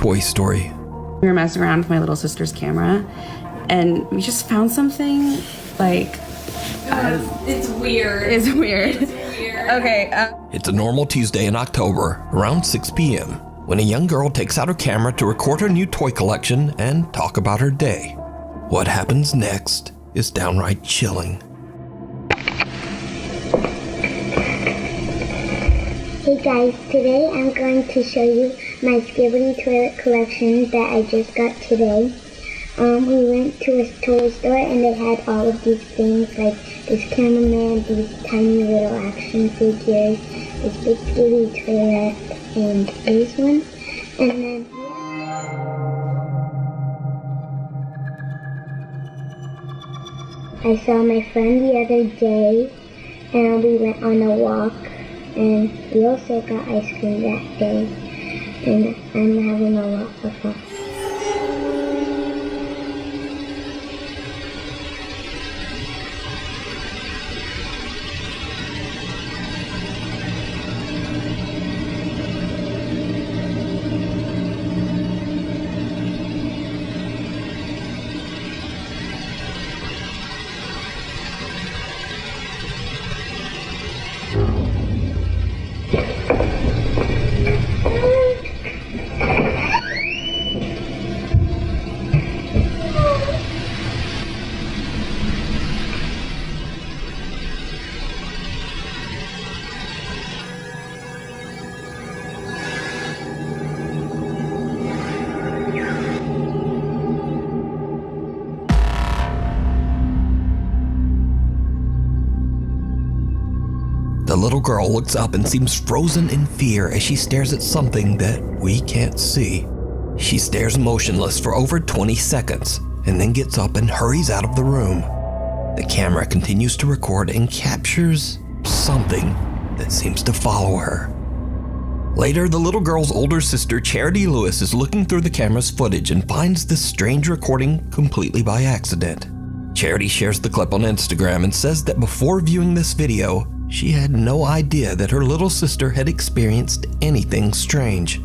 toy story. We were messing around with my little sister's camera, and we just found something like... It's weird. It's weird. It's weird. Okay. It's a normal Tuesday in October, around 6 p.m., when a young girl takes out her camera to record her new toy collection and talk about her day. What happens next is downright chilling. Hey guys, today I'm going to show you my Skibidi toilet collection that I just got today. We went to a toy store and they had all of these things like this cameraman, these tiny little action figures, this big Skibidi toilet, and this one. And then I saw my friend the other day and we went on a walk. And we also got ice cream that day, and I'm having a lot of fun. The little girl looks up and seems frozen in fear as she stares at something that we can't see. She stares motionless for over 20 seconds and then gets up and hurries out of the room. The camera continues to record and captures something that seems to follow her. Later, the little girl's older sister, Charity Lewis, is looking through the camera's footage and finds this strange recording completely by accident. Charity shares the clip on Instagram and says that before viewing this video, she had no idea that her little sister had experienced anything strange.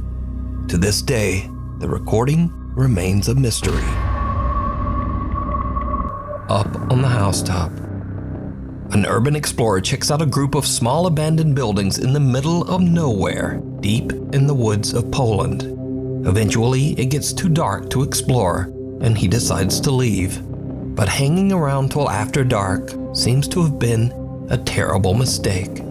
To this day, the recording remains a mystery. Up on the housetop, an urban explorer checks out a group of small abandoned buildings in the middle of nowhere, deep in the woods of Poland. Eventually, it gets too dark to explore, and he decides to leave. But hanging around till after dark seems to have been a terrible mistake.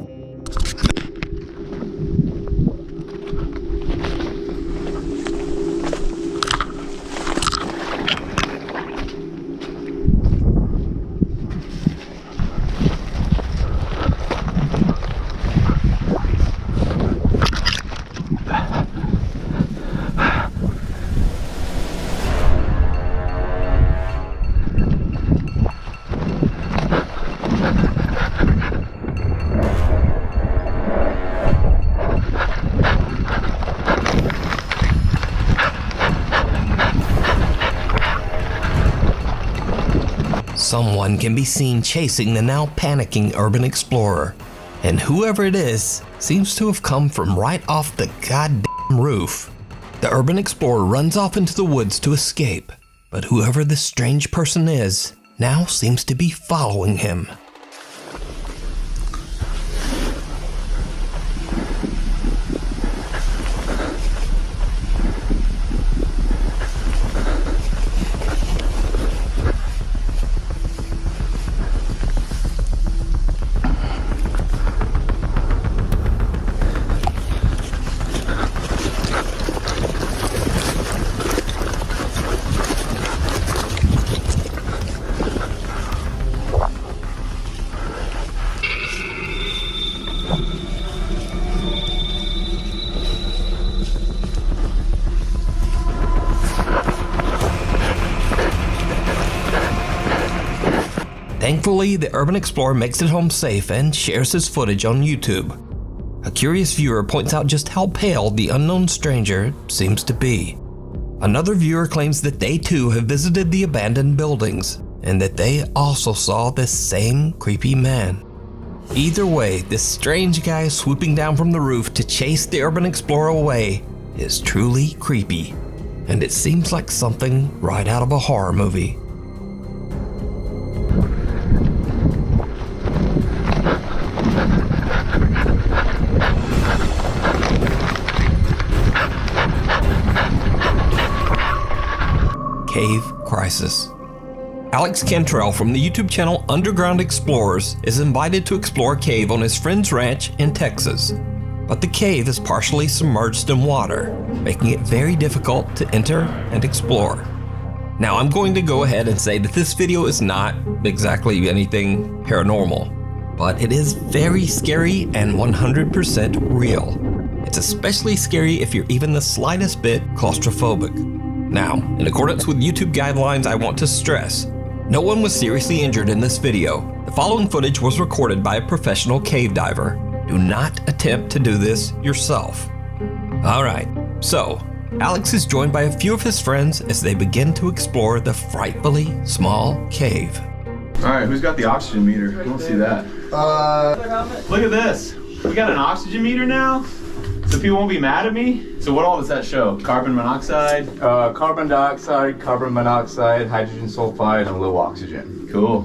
Someone can be seen chasing the now panicking urban explorer, and whoever it is seems to have come from right off the goddamn roof. The urban explorer runs off into the woods to escape, but whoever this strange person is now seems to be following him. Thankfully, the urban explorer makes it home safe and shares his footage on YouTube. A curious viewer points out just how pale the unknown stranger seems to be. Another viewer claims that they too have visited the abandoned buildings and that they also saw this same creepy man. Either way, this strange guy swooping down from the roof to chase the urban explorer away is truly creepy and it seems like something right out of a horror movie. Cave Crisis. Alex Cantrell from the YouTube channel Underground Explorers is invited to explore a cave on his friend's ranch in Texas. But the cave is partially submerged in water, making it very difficult to enter and explore. Now I'm going to go ahead and say that this video is not exactly anything paranormal, but it is very scary and 100% real. It's especially scary if you're even the slightest bit claustrophobic. Now, in accordance with YouTube guidelines, I want to stress, no one was seriously injured in this video. The following footage was recorded by a professional cave diver. Do not attempt to do this yourself. Alright, so Alex is joined by a few of his friends as they begin to explore the frightfully small cave. Alright, who's got the oxygen meter? I don't see that. Look at this. We got an oxygen meter now? So people won't be mad at me? So what all does that show? Carbon monoxide? Carbon dioxide, carbon monoxide, hydrogen sulfide, and low oxygen. Cool.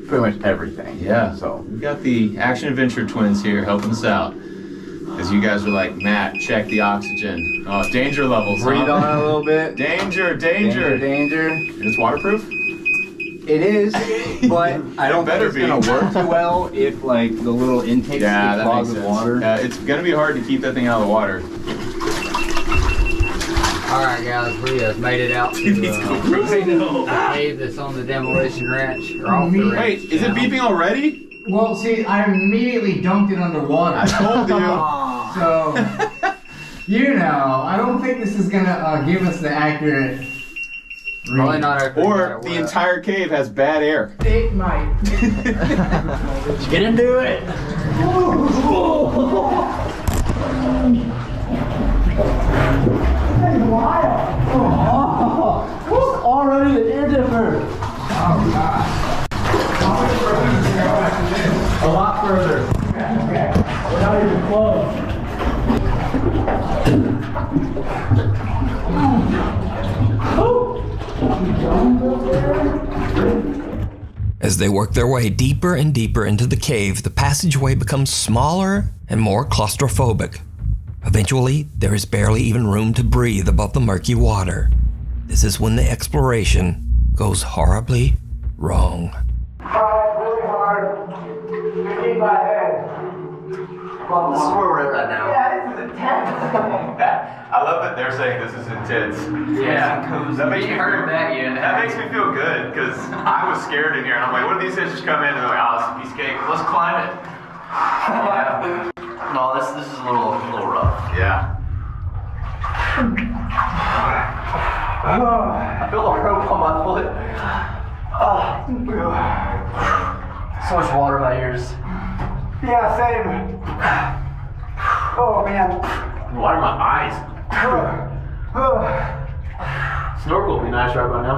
Pretty much everything. Yeah. So We've got the Action Adventure twins here helping us out. Because you guys were like, Matt, check the oxygen. Oh, danger levels, breathe on it a little bit. Danger, danger. Danger. And it's waterproof? It is, but I don't think it's gonna work too well if like the little intakes get clogged with water. Yeah, it's gonna be hard to keep that thing out of the water. Alright guys, we have made it out to the cave that's on the demolition ranch. Or off the ranch. Wait, is it beeping already? Well, see, I immediately dunked it underwater. I told you. So, you know, I don't think this is gonna give us the accurate. Probably not accurate. Or the entire cave has bad air. It might. Let's get into it. Already an air dipper. Oh god. A lot further. We're not even close. As they work their way deeper and deeper into the cave, the passageway becomes smaller and more claustrophobic. Eventually, there is barely even room to breathe above the murky water. This is when the exploration goes horribly wrong. Try really hard to keep my head. Well, this is where we're at right now. Yeah, this is intense. I love that they're saying this is intense. Yeah, That makes you me heard feel, that yet. That makes me feel good because I was scared in here and I'm like, what if these guys just come in and they're like, oh, it's a piece of cake, let's climb it. Yeah. No, this is a little rough. Yeah. I feel the rope on my foot. So much water in my ears. Yeah, same. Oh man. Water in my eyes. Snorkel would be nice right about now.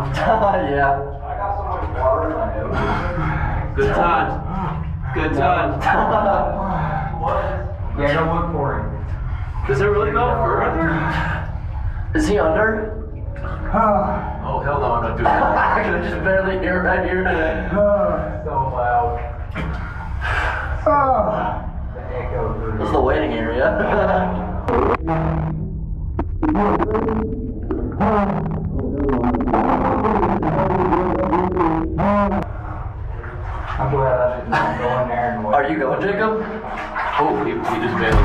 Yeah. I got so much water in my nose. Good times. Good times. Yeah, no wood pouring. Does it really go further? Is he under? Oh, hell no, I'm not doing that. I can just barely hear right here. So loud. This is the waiting area. I'm glad I didn't go in there and wait. Are you going, Jacob? Oh, he just bailed.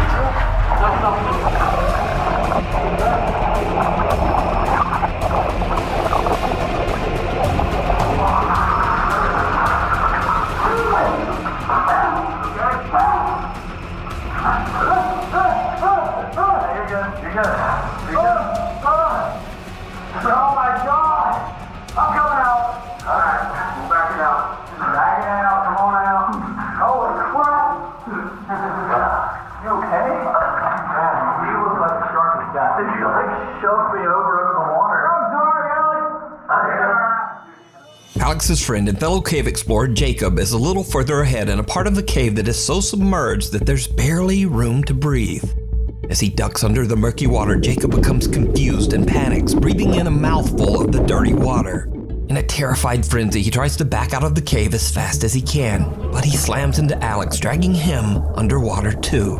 Oh my God! I'm coming out! Alright, we'll back it out. Back it out, come on out. Holy crap! You okay? You look like the sharkest guy. Did you like shove me over the water? I'm sorry, Alex! Alex's friend and fellow cave explorer Jacob is a little further ahead in a part of the cave that is so submerged that there's barely room to breathe. As he ducks under the murky water, Jacob becomes confused and panics, breathing in a mouthful of the dirty water. In a terrified frenzy, he tries to back out of the cave as fast as he can, but he slams into Alex, dragging him underwater too.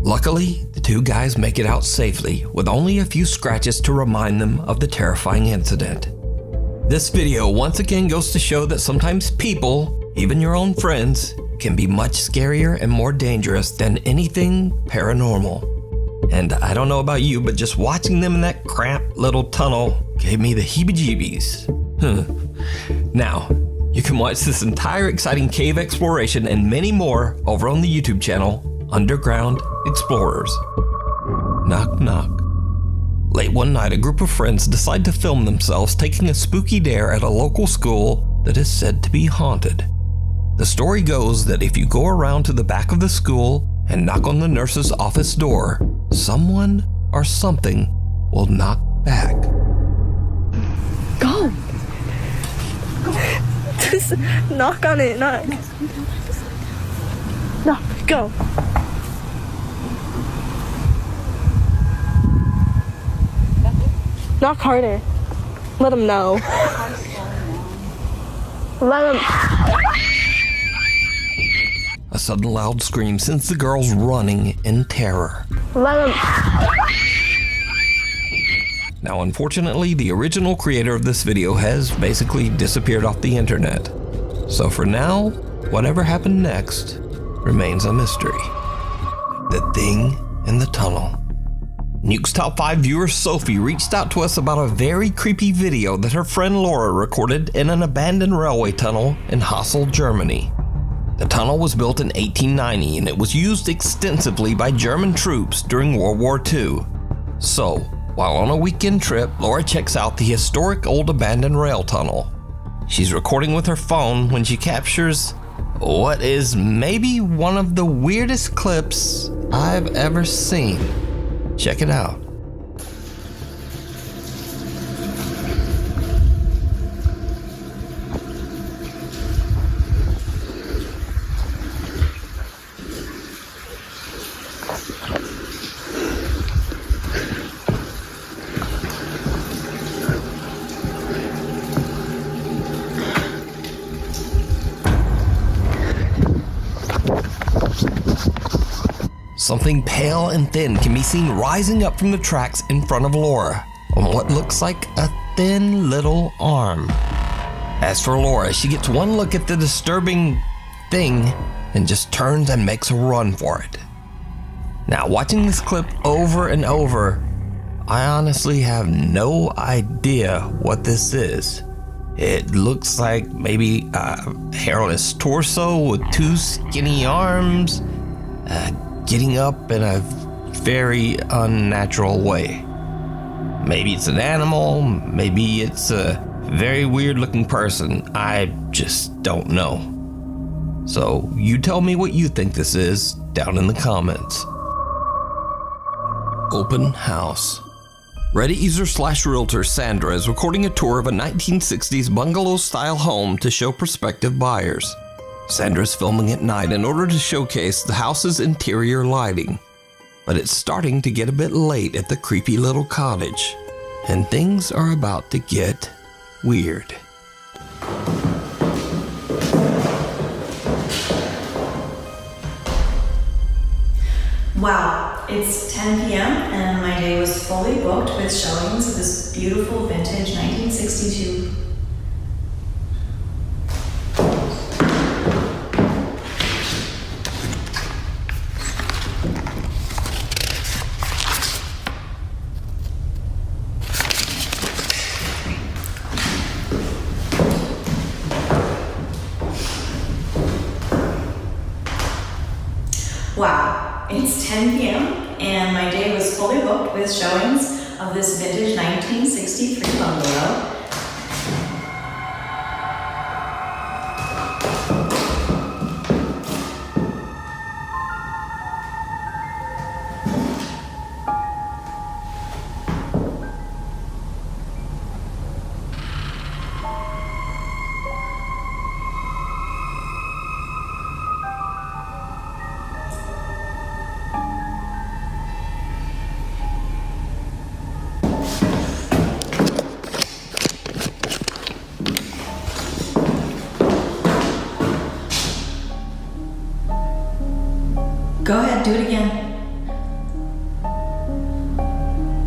Luckily, the two guys make it out safely, with only a few scratches to remind them of the terrifying incident. This video once again goes to show that sometimes people, even your own friends, can be much scarier and more dangerous than anything paranormal. And I don't know about you, but just watching them in that cramped little tunnel gave me the heebie-jeebies. Now, you can watch this entire exciting cave exploration and many more over on the YouTube channel, Underground Explorers. Knock, knock. Late one night, a group of friends decide to film themselves taking a spooky dare at a local school that is said to be haunted. The story goes that if you go around to the back of the school and knock on the nurse's office door, someone or something will knock back. Go! Just knock on it, knock. No, go. Knock harder. Let them know. Let them. A sudden loud scream sends the girls running in terror. Let them. Now, unfortunately, the original creator of this video has basically disappeared off the internet. So for now, whatever happened next remains a mystery. The thing in the tunnel. Nukes Top 5 viewer Sophie reached out to us about a very creepy video that her friend Laura recorded in an abandoned railway tunnel in Hassel, Germany. The tunnel was built in 1890 and it was used extensively by German troops during World War II. So, while on a weekend trip, Laura checks out the historic old abandoned rail tunnel. She's recording with her phone when she captures what is maybe one of the weirdest clips I've ever seen. Check it out. Something pale and thin can be seen rising up from the tracks in front of Laura on what looks like a thin little arm. As for Laura, she gets one look at the disturbing thing and just turns and makes a run for it. Now, watching this clip over and over, I honestly have no idea what this is. It looks like maybe a hairless torso with two skinny arms, getting up in a very unnatural way. Maybe it's an animal, maybe it's a very weird looking person. I just don't know. So you tell me what you think this is down in the comments. Open house. Reddit user / realtor Sandra is recording a tour of a 1960s bungalow-style home to show prospective buyers. Sandra's filming at night in order to showcase the house's interior lighting. But it's starting to get a bit late at the creepy little cottage, and things are about to get weird. Wow, it's 10 p.m. and my day was fully booked with showings of this beautiful vintage 1962. Wow, it's 10 p.m. and my day was fully booked with showings of this vintage 1963 bungalow.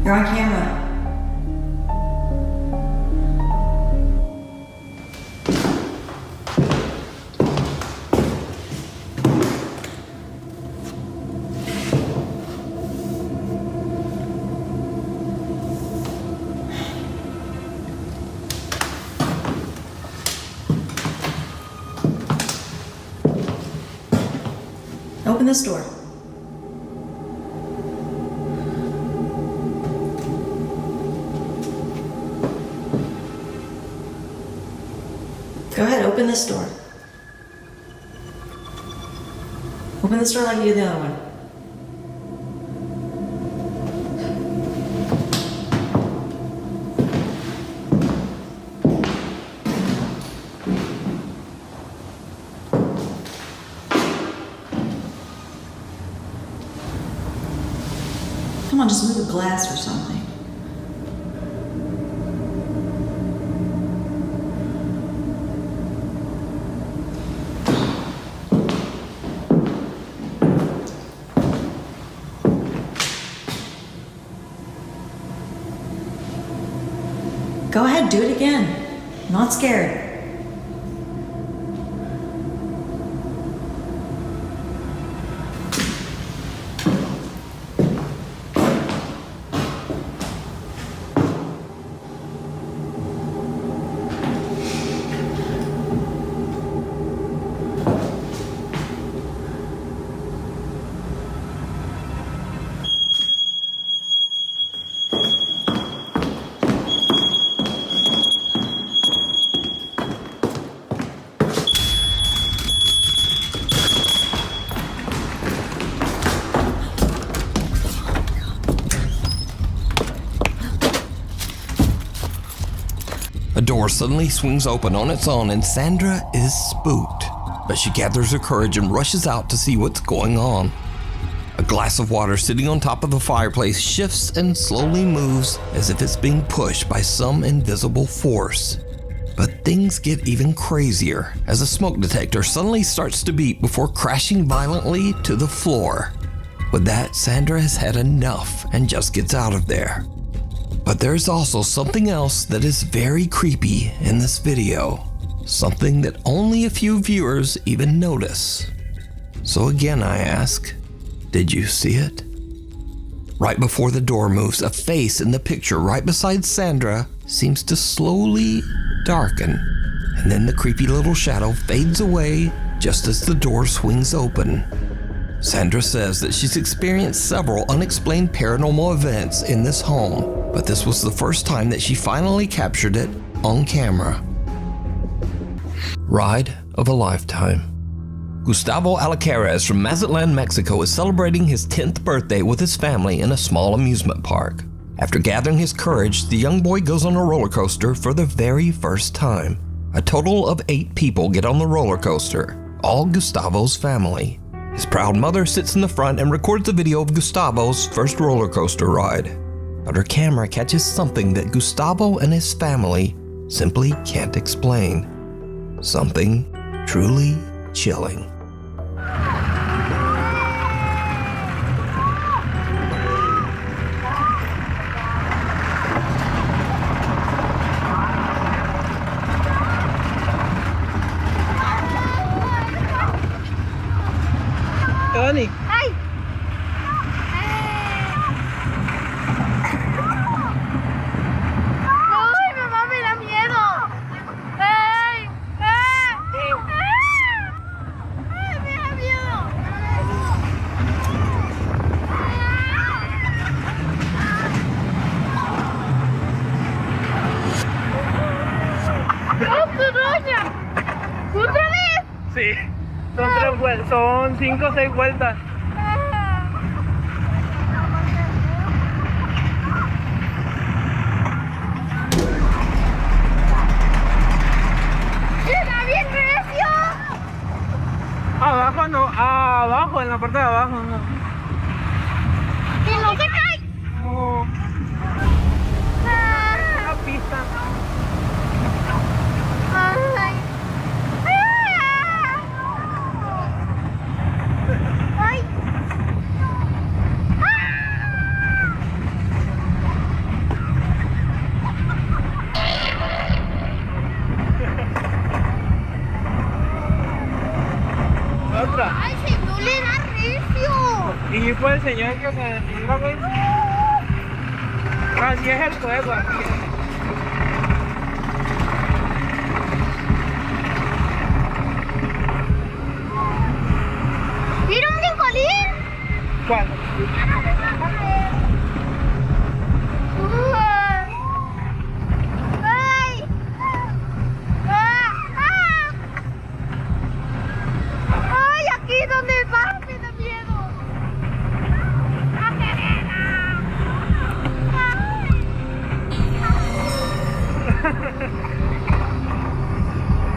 You're on camera. Open this door. Go ahead, open this door. Open this door like you did the other one. Come on, just move the glass or something. Go ahead, do it again. I'm not scared. A door suddenly swings open on its own and Sandra is spooked, but she gathers her courage and rushes out to see what's going on. A glass of water sitting on top of the fireplace shifts and slowly moves as if it's being pushed by some invisible force. But things get even crazier as a smoke detector suddenly starts to beep before crashing violently to the floor. With that, Sandra has had enough and just gets out of there. But there's also something else that is very creepy in this video. Something that only a few viewers even notice. So again I ask, did you see it? Right before the door moves, a face in the picture right beside Sandra seems to slowly darken. And then the creepy little shadow fades away just as the door swings open. Sandra says that she's experienced several unexplained paranormal events in this home, but this was the first time that she finally captured it on camera. Ride of a lifetime. Gustavo Alcaraz from Mazatlan, Mexico is celebrating his 10th birthday with his family in a small amusement park. After gathering his courage, the young boy goes on a roller coaster for the very first time. A total of 8 people get on the roller coaster, all Gustavo's family. His proud mother sits in the front and records a video of Gustavo's first roller coaster ride. But her camera catches something that Gustavo and his family simply can't explain. Something truly chilling. Dani. ¡Ay! ¡Ay, mamá, me da miedo! ¡Ay! ¡Ay! ¡Ay, me da miedo! ¡Oh, tu doña! ¿Otra vez? Sí, son 5 o 6 vueltas. ¡Está bien recio! Abajo no, abajo, en la parte de abajo no. ¡Que no se cae! No, la pista. ¡Ay! ¡Ay! enseñó que se detenga, güey. Así es el juego, así es. ¿Vieron un colín? ¿Cuál? ¡Ay! ¡Ay! Aquí donde va, me da miedo.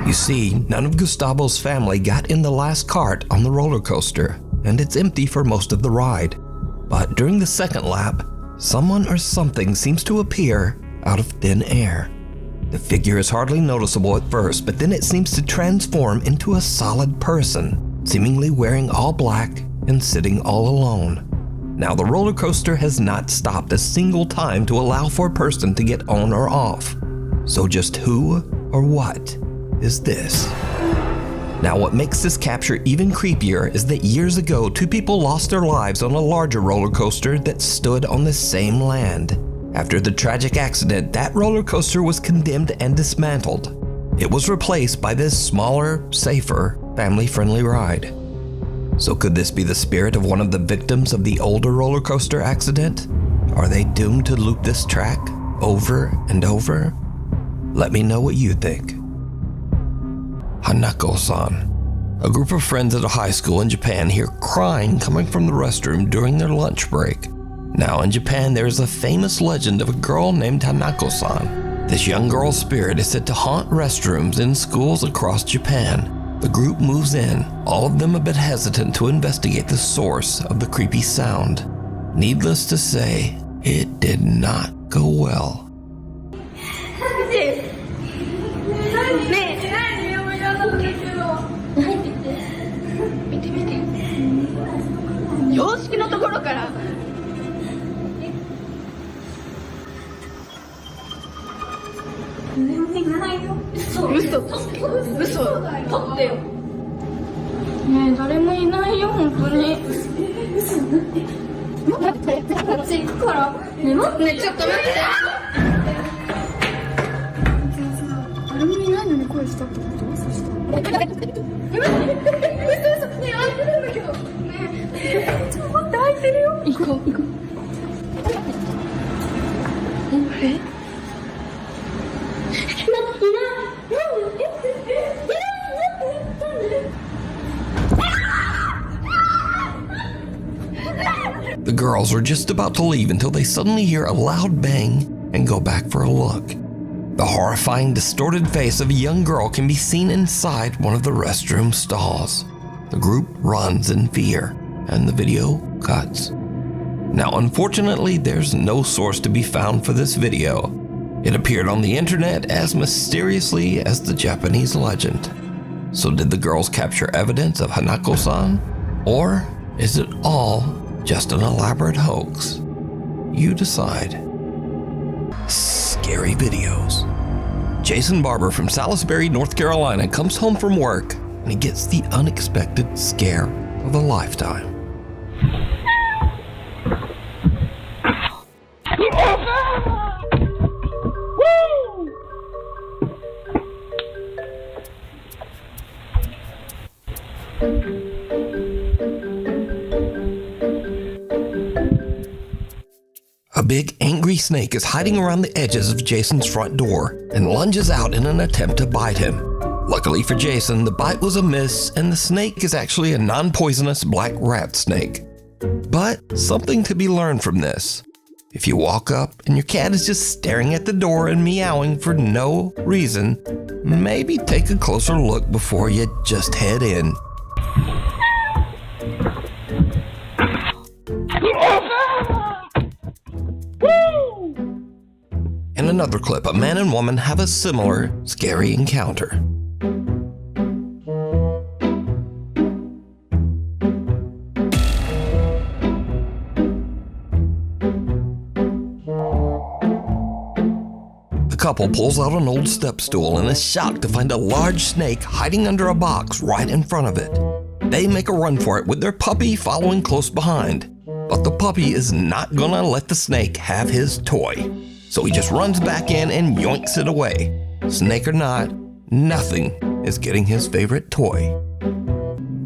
You see, none of Gustavo's family got in the last cart on the roller coaster, and it's empty for most of the ride. But during the second lap, someone or something seems to appear out of thin air. The figure is hardly noticeable at first, but then it seems to transform into a solid person, seemingly wearing all black and sitting all alone. Now, the roller coaster has not stopped a single time to allow for a person to get on or off. So just who or what is this? Now, what makes this capture even creepier is that years ago, 2 people lost their lives on a larger roller coaster that stood on the same land. After the tragic accident, that roller coaster was condemned and dismantled. It was replaced by this smaller, safer, family-friendly ride. So could this be the spirit of one of the victims of the older roller coaster accident? Are they doomed to loop this track over and over? Let me know what you think. Hanako-san. A group of friends at a high school in Japan hear crying coming from the restroom during their lunch break. Now in Japan, there is a famous legend of a girl named Hanako-san. This young girl's spirit is said to haunt restrooms in schools across Japan. The group moves in, all of them a bit hesitant to investigate the source of the creepy sound. Needless to say, it did not go well. The girls are just about to leave until they suddenly hear a loud bang and go back for a look. The horrifying, distorted face of a young girl can be seen inside one of the restroom stalls. The group runs in fear, and the video cuts. Now, unfortunately, there's no source to be found for this video. It appeared on the internet as mysteriously as the Japanese legend. So did the girls capture evidence of Hanako-san? Or is it all just an elaborate hoax? You decide. Scary videos. Jason Barber from Salisbury, North Carolina comes home from work and he gets the unexpected scare of a lifetime. A big, angry snake is hiding around the edges of Jason's front door and lunges out in an attempt to bite him. Luckily for Jason, the bite was a miss, and the snake is actually a non-poisonous black rat snake. But something to be learned from this. If you walk up and your cat is just staring at the door and meowing for no reason, maybe take a closer look before you just head in. In another clip, a man and woman have a similar scary encounter. The couple pulls out an old step stool and is shocked to find a large snake hiding under a box right in front of it. They make a run for it with their puppy following close behind. But the puppy is not gonna let the snake have his toy. So he just runs back in and yoinks it away. Snake or not, nothing is getting his favorite toy.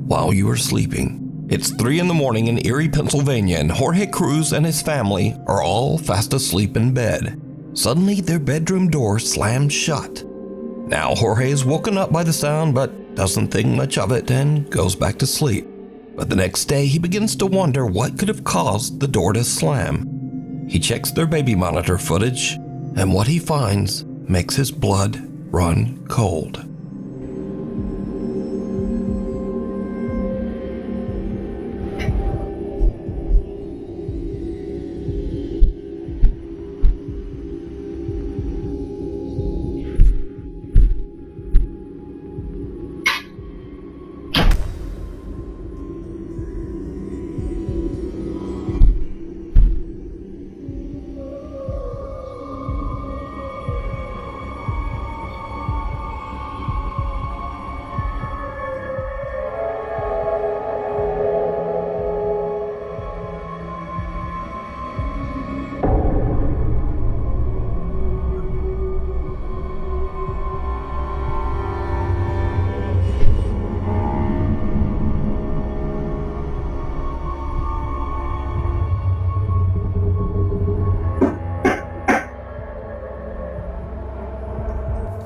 While you are sleeping, it's 3 in the morning in Erie, Pennsylvania, and Jorge Cruz and his family are all fast asleep in bed. Suddenly, their bedroom door slams shut. Now, Jorge is woken up by the sound, but doesn't think much of it and goes back to sleep. But the next day, he begins to wonder what could have caused the door to slam. He checks their baby monitor footage, and what he finds makes his blood run cold.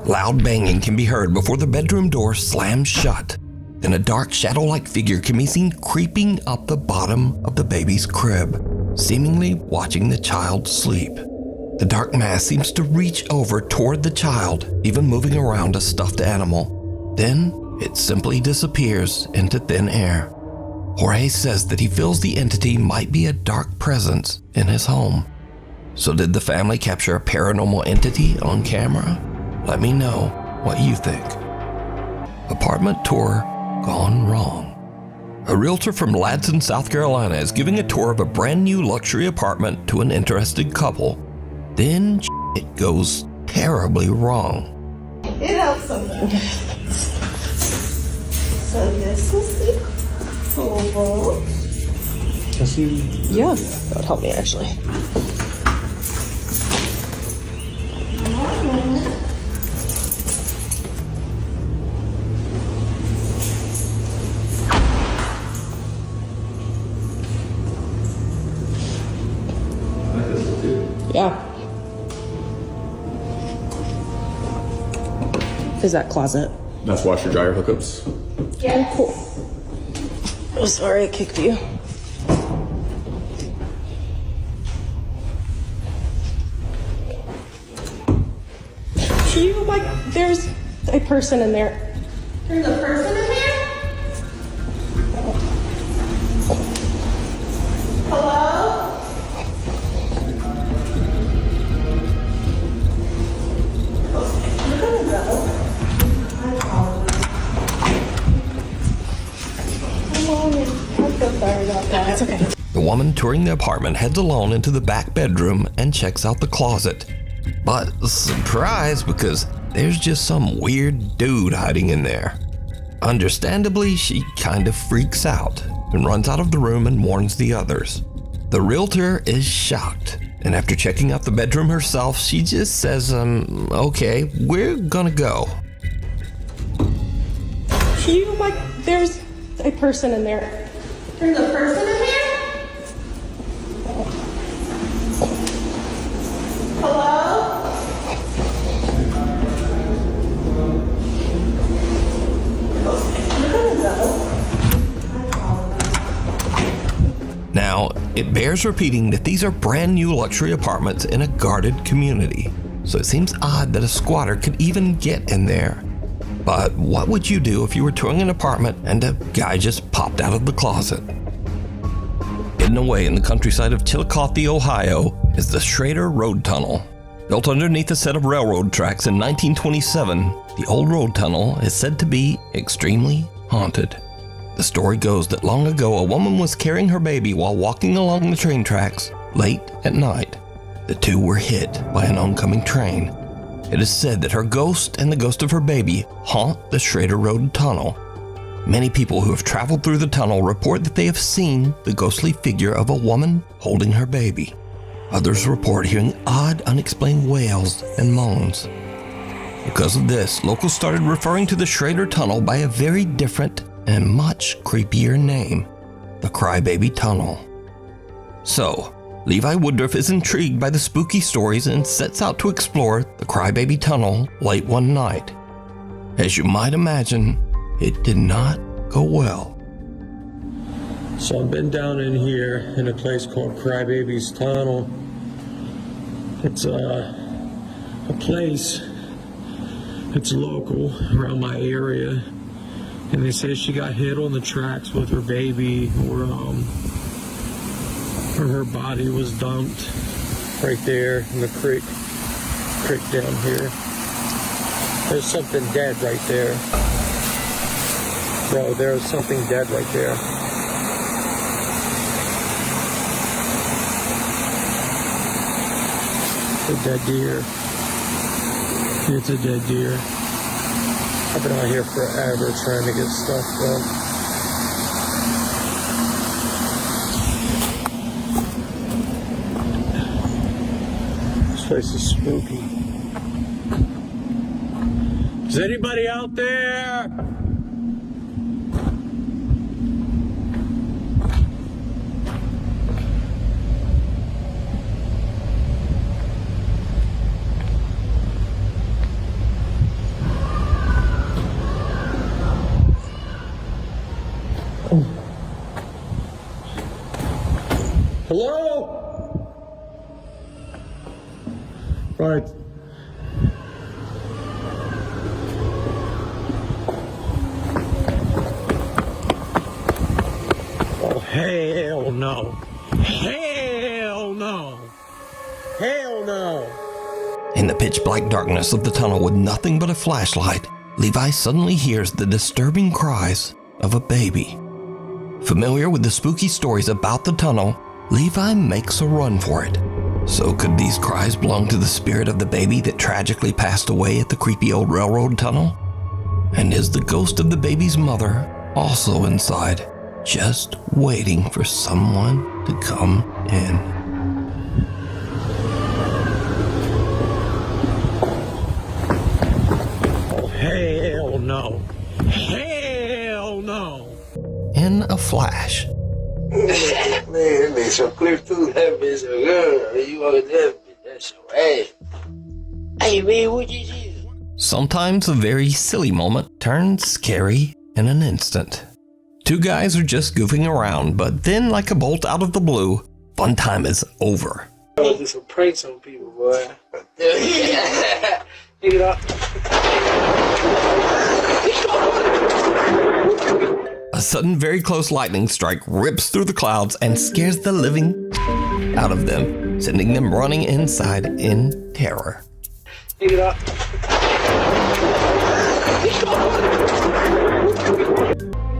Loud banging can be heard before the bedroom door slams shut. Then a dark shadow-like figure can be seen creeping up the bottom of the baby's crib, seemingly watching the child sleep. The dark mass seems to reach over toward the child, even moving around a stuffed animal. Then it simply disappears into thin air. Jorge says that he feels the entity might be a dark presence in his home. So did the family capture a paranormal entity on camera? Let me know what you think. Apartment tour gone wrong. A realtor from Ladson, South Carolina is giving a tour of a brand new luxury apartment to an interested couple. Then it goes terribly wrong. It helps something. So this is the oval. Yeah, that would help me actually. Yeah. Is that closet? That's washer dryer hookups. Yeah. Cool. Oh, sorry, I kicked you. There's a person in there. There's a person in there? Hello? You're gonna go. I apologize. I'm so sorry about that. It's okay. The woman touring the apartment heads alone into the back bedroom and checks out the closet. But surprise, because there's just some weird dude hiding in there. Understandably, she kind of freaks out and runs out of the room and warns the others. The realtor is shocked, and after checking out the bedroom herself, she just says, okay, we're gonna go. There's a person in there. There's a person in here? Hello? Now, it bears repeating that these are brand new luxury apartments in a guarded community, so it seems odd that a squatter could even get in there. But what would you do if you were touring an apartment and a guy just popped out of the closet? Hidden away in the countryside of Chillicothe, Ohio, is the Schrader Road Tunnel. Built underneath a set of railroad tracks in 1927, the old road tunnel is said to be extremely haunted. The story goes that long ago a woman was carrying her baby while walking along the train tracks late at night. The two were hit by an oncoming train. It is said that her ghost and the ghost of her baby haunt the Schrader Road Tunnel. Many people who have traveled through the tunnel report that they have seen the ghostly figure of a woman holding her baby. Others report hearing odd, unexplained wails and moans. Because of this, locals started referring to the Schrader Tunnel by a very different and much creepier name, the Crybaby Tunnel. So, Levi Woodruff is intrigued by the spooky stories and sets out to explore the Crybaby Tunnel late one night. As you might imagine, it did not go well. So I've been down in here in a place called Crybaby's Tunnel. It's a place that's local around my area, and they say she got hit on the tracks with her baby, or her body was dumped right there in the creek down here. There's something dead right there. Bro, there's something dead right there. A dead deer. It's a dead deer. I've been out here forever trying to get stuff done. This place is spooky. Is anybody out there? Hello? Right. Oh, hell no. Hell no. Hell no. In the pitch black darkness of the tunnel with nothing but a flashlight, Levi suddenly hears the disturbing cries of a baby. Familiar with the spooky stories about the tunnel, Levi makes a run for it. So could these cries belong to the spirit of the baby that tragically passed away at the creepy old railroad tunnel? And is the ghost of the baby's mother also inside, just waiting for someone to come in? Oh, hell no. Hell no. In a flash, Man, that makes so clear too. That bitch so good. You walking that bitch, that's so hey. Hey man, what you do? sometimes a very silly moment turns scary in an instant. Two guys are just goofing around, but then like a bolt out of the blue, fun time is over. I'll do some pranks on people, boy. Get it up. A sudden, very close lightning strike rips through the clouds and scares the living out of them, sending them running inside in terror. Get it up.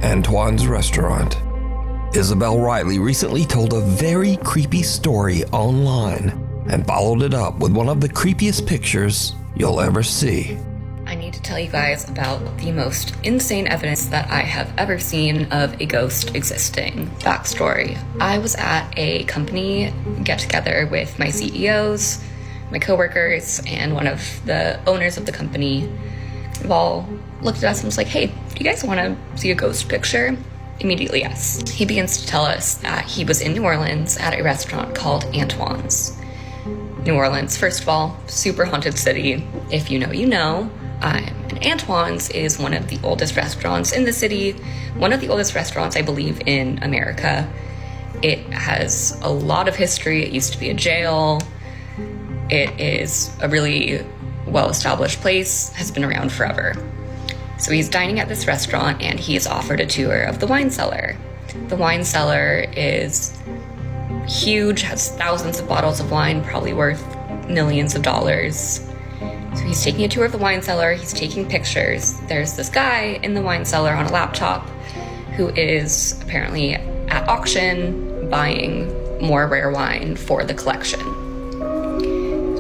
Antoine's Restaurant. Isabel Riley recently told a very creepy story online and followed it up with one of the creepiest pictures you'll ever see. I need to tell you guys about the most insane evidence that I have ever seen of a ghost existing. Backstory. I was at a company get-together with my CEOs, my coworkers, and one of the owners of the company. We've all looked at us and was like, hey, do you guys want to see a ghost picture? Immediately, yes. He begins to tell us that he was in New Orleans at a restaurant called Antoine's. New Orleans, first of all, super haunted city. If you know, you know. And Antoine's is one of the oldest restaurants in the city, one of the oldest restaurants, I believe, in America. It has a lot of history. It used to be a jail. It is a really well-established place, has been around forever. So he's dining at this restaurant and he is offered a tour of the wine cellar. The wine cellar is huge, has thousands of bottles of wine, probably worth millions of dollars. So he's taking a tour of the wine cellar, he's taking pictures. There's this guy in the wine cellar on a laptop who is apparently at auction buying more rare wine for the collection.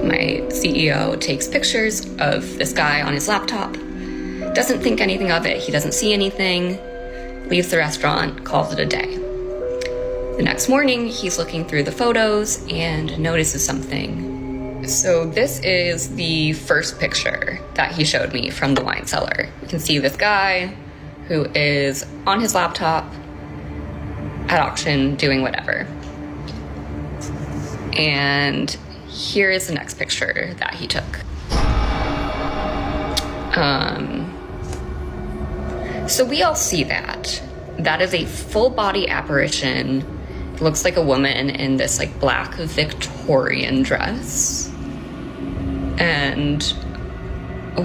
My CEO takes pictures of this guy on his laptop, doesn't think anything of it, he doesn't see anything, leaves the restaurant, calls it a day. The next morning, he's looking through the photos and notices something. So this is the first picture that he showed me from the wine cellar. You can see this guy who is on his laptop at auction doing whatever. And here is the next picture that he took. So we all see that. That is a full body apparition. It looks like a woman in this like black Victorian dress. And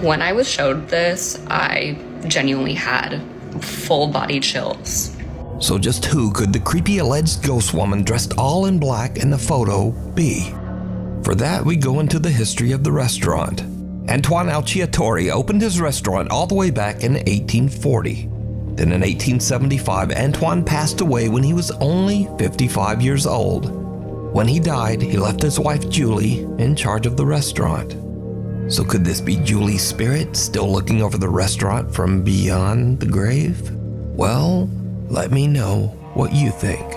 when I was showed this, I genuinely had full body chills. So just who could the creepy alleged ghost woman dressed all in black in the photo be? For that, we go into the history of the restaurant. Antoine Alciatore opened his restaurant all the way back in 1840. Then in 1875, Antoine passed away when he was only 55 years old. When he died, he left his wife Julie in charge of the restaurant. So could this be Julie's spirit still looking over the restaurant from beyond the grave? Well, let me know what you think.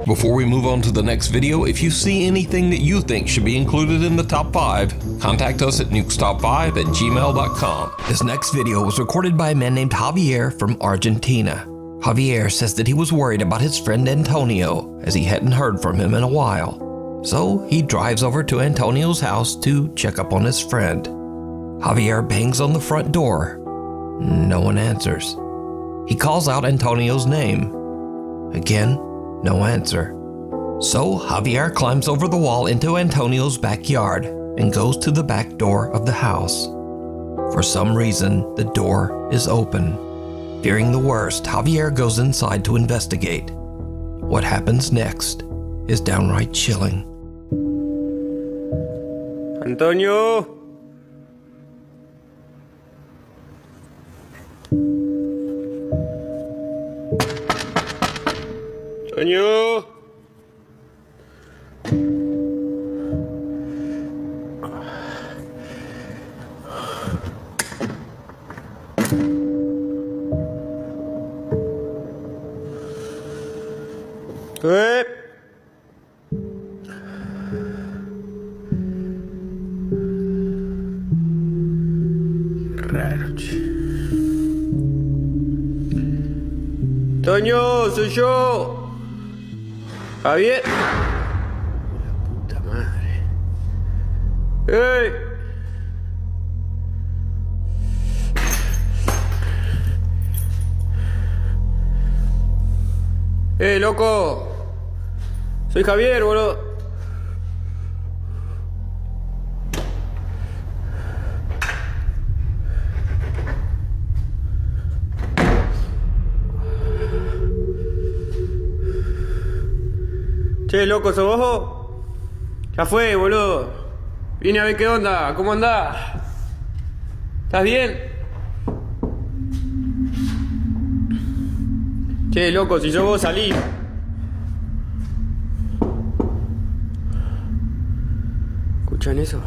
Before we move on to the next video, if you see anything that you think should be included in the top 5, contact us at nukestop5@gmail.com. This next video was recorded by a man named Javier from Argentina. Javier says that he was worried about his friend Antonio, as he hadn't heard from him in a while. So he drives over to Antonio's house to check up on his friend. Javier bangs on the front door. No one answers. He calls out Antonio's name. Again, no answer. So Javier climbs over the wall into Antonio's backyard and goes to the back door of the house. For some reason, the door is open. Fearing the worst, Javier goes inside to investigate. What happens next is downright chilling. Antonio! Antonio! Raro. Antonio, soy yo. Javier. La puta madre. Loco. Soy Javier, boludo. Che, loco, ¿sos vos? Ya fue, boludo. Vine a ver qué onda, ¿cómo andás? ¿Estás bien? Che, loco, si sos vos, salí. ¿Escuchan eso?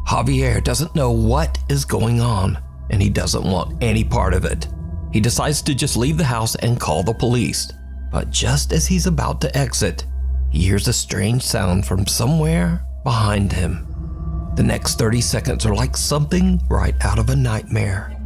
Javier doesn't know what is going on, and he doesn't want any part of it. He decides to just leave the house and call the police. But just as he's about to exit, he hears a strange sound from somewhere behind him. The next 30 seconds are like something right out of a nightmare.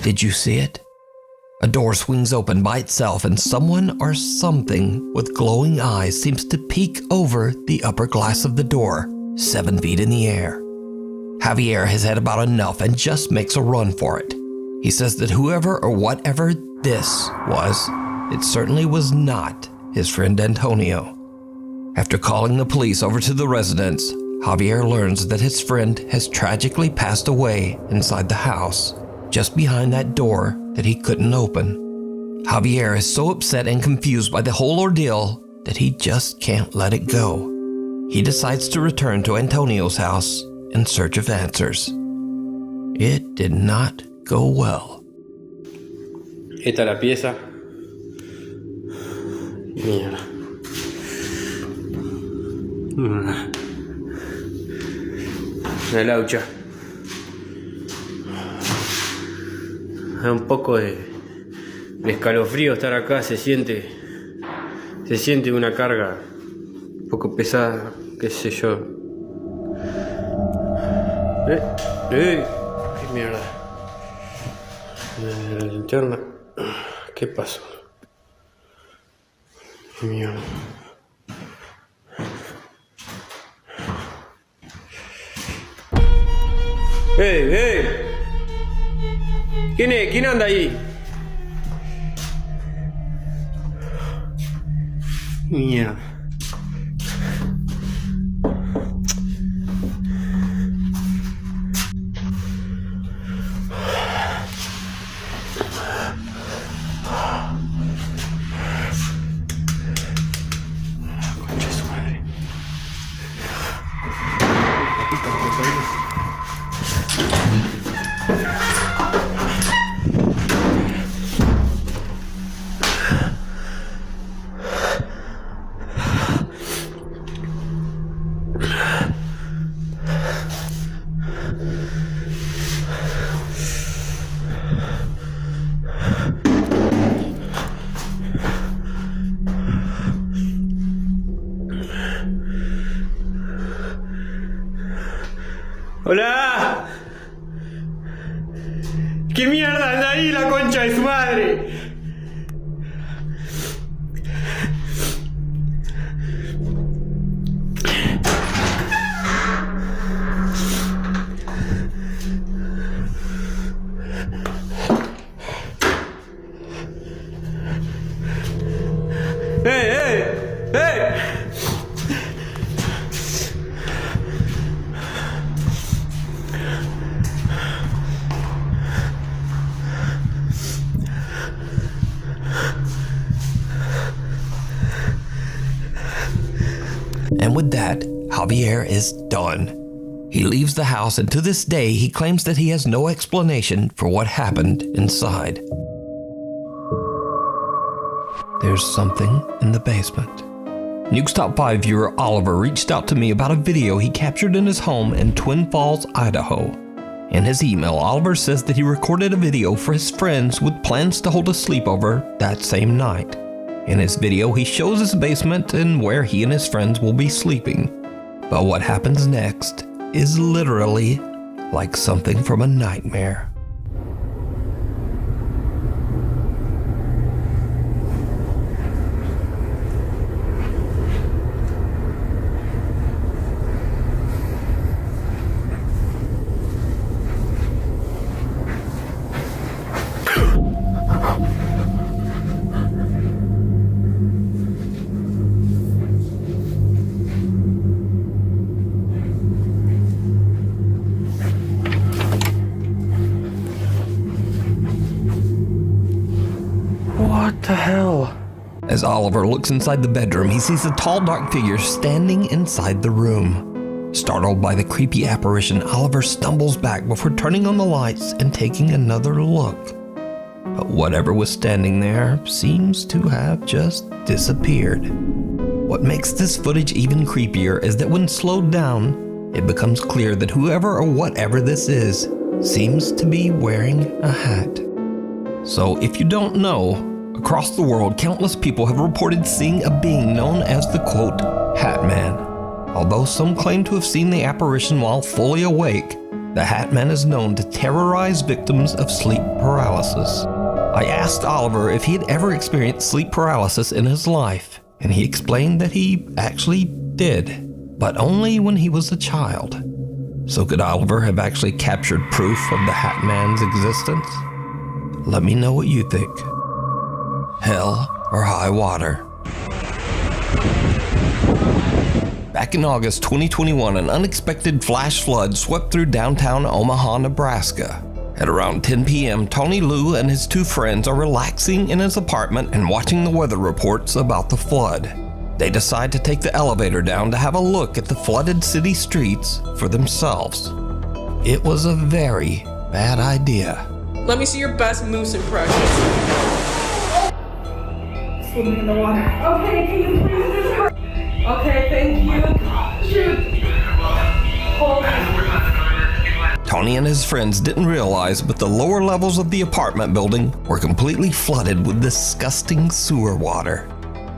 Did you see it? A door swings open by itself and someone or something with glowing eyes seems to peek over the upper glass of the door, 7 feet in the air. Javier has had about enough and just makes a run for it. He says that whoever or whatever it certainly was not his friend Antonio. After calling the police over to the residence, Javier learns that his friend has tragically passed away inside the house, just behind that door that he couldn't open. Javier is so upset and confused by the whole ordeal that he just can't let it go. He decides to return to Antonio's house in search of answers. It did not go well. Esta es la pieza. Mierda. La laucha. Da un poco de escalofrío estar acá, se siente una carga un poco pesada, qué sé yo. ¡Qué mierda! La linterna. ¿Qué pasó? Mierda. ¡Ey! ¿Quién es? ¿Quién anda ahí? Mierda. Concha su madre. ¡Hola! ¿Qué mierda anda ahí la concha de su madre? ¡Ey! And with that, Javier is done. He leaves the house, and to this day, he claims that he has no explanation for what happened inside. There's something in the basement. Nukes Top 5 viewer Oliver reached out to me about a video he captured in his home in Twin Falls, Idaho. In his email, Oliver says that he recorded a video for his friends with plans to hold a sleepover that same night. In his video, he shows his basement and where he and his friends will be sleeping. But what happens next is literally like something from a nightmare. What the hell? As Oliver looks inside the bedroom, he sees a tall, dark figure standing inside the room. Startled by the creepy apparition, Oliver stumbles back before turning on the lights and taking another look. But whatever was standing there seems to have just disappeared. What makes this footage even creepier is that when slowed down, it becomes clear that whoever or whatever this is seems to be wearing a hat. So if you don't know, across the world, countless people have reported seeing a being known as the, quote, Hat Man. Although some claim to have seen the apparition while fully awake, the Hat Man is known to terrorize victims of sleep paralysis. I asked Oliver if he had ever experienced sleep paralysis in his life, and he explained that he actually did, but only when he was a child. So could Oliver have actually captured proof of the Hat Man's existence? Let me know what you think. hell or high water. Back in August 2021, an unexpected flash flood swept through downtown Omaha, Nebraska. At around 10 p.m., Tony Liu and his two friends are relaxing in his apartment and watching the weather reports about the flood. They decide to take the elevator down to have a look at the flooded city streets for themselves. It was a very bad idea. Let me see your best moose impression. Swimming in the water. Okay, can you please just hurry? Okay, thank you. Shoot. Hold on. Tony and his friends didn't realize, but the lower levels of the apartment building were completely flooded with disgusting sewer water.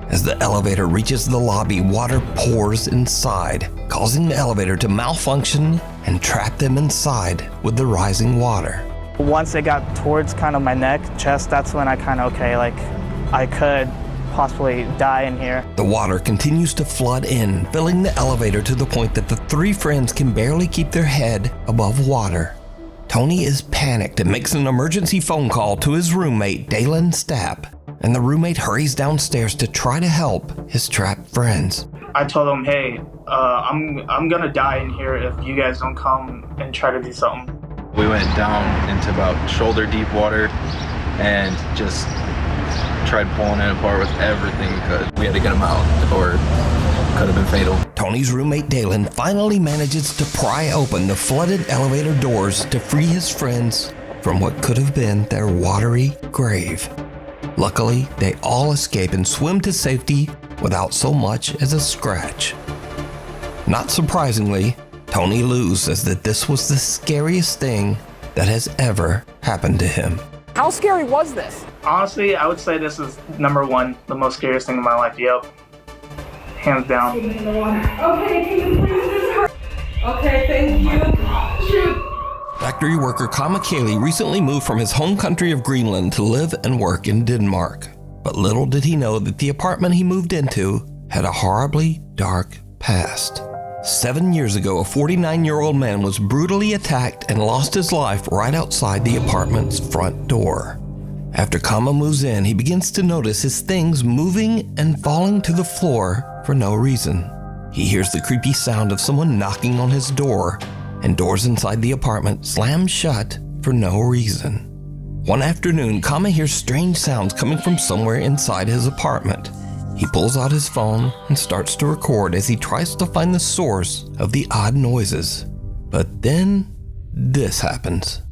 As the elevator reaches the lobby, water pours inside, causing the elevator to malfunction and trap them inside with the rising water. Once it got towards kind of my neck, chest, that's when I kind of, I could possibly die in here. The water continues to flood in, filling the elevator to the point that the three friends can barely keep their head above water. Tony is panicked and makes an emergency phone call to his roommate, Dalen Stapp, and the roommate hurries downstairs to try to help his trapped friends. I told them, hey, I'm gonna die in here if you guys don't come and try to do something. We went down into about shoulder deep water and just tried pulling it apart with everything we could. We had to get them out or it could have been fatal. Tony's roommate Dalen finally manages to pry open the flooded elevator doors to free his friends from what could have been their watery grave. Luckily, they all escape and swim to safety without so much as a scratch. Not surprisingly, Tony Liu says that this was the scariest thing that has ever happened to him. How scary was this? Honestly, I would say this is number one, the most scariest thing in my life. Yep. Hands down. Swimming in the water. Okay, can you please just hurry? Okay, thank you. Shoot. Factory worker Kama Kaylee recently moved from his home country of Greenland to live and work in Denmark. But little did he know that the apartment he moved into had a horribly dark past. 7 years ago, a 49-year-old man was brutally attacked and lost his life right outside the apartment's front door. After Kama moves in, he begins to notice his things moving and falling to the floor for no reason. He hears the creepy sound of someone knocking on his door, and doors inside the apartment slam shut for no reason. One afternoon, Kama hears strange sounds coming from somewhere inside his apartment. He pulls out his phone and starts to record as he tries to find the source of the odd noises. But then, this happens.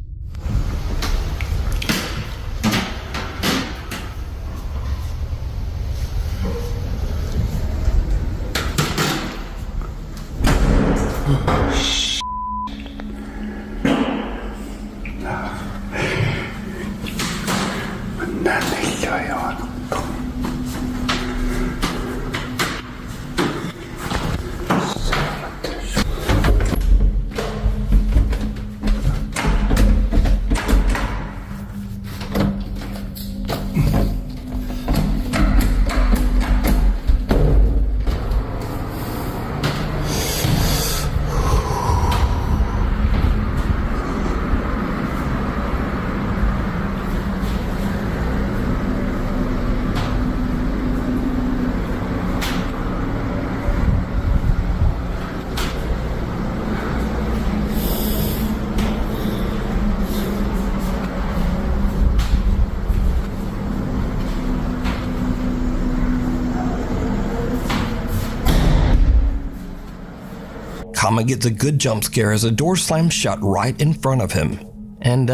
Kama gets a good jump scare as a door slams shut right in front of him. And,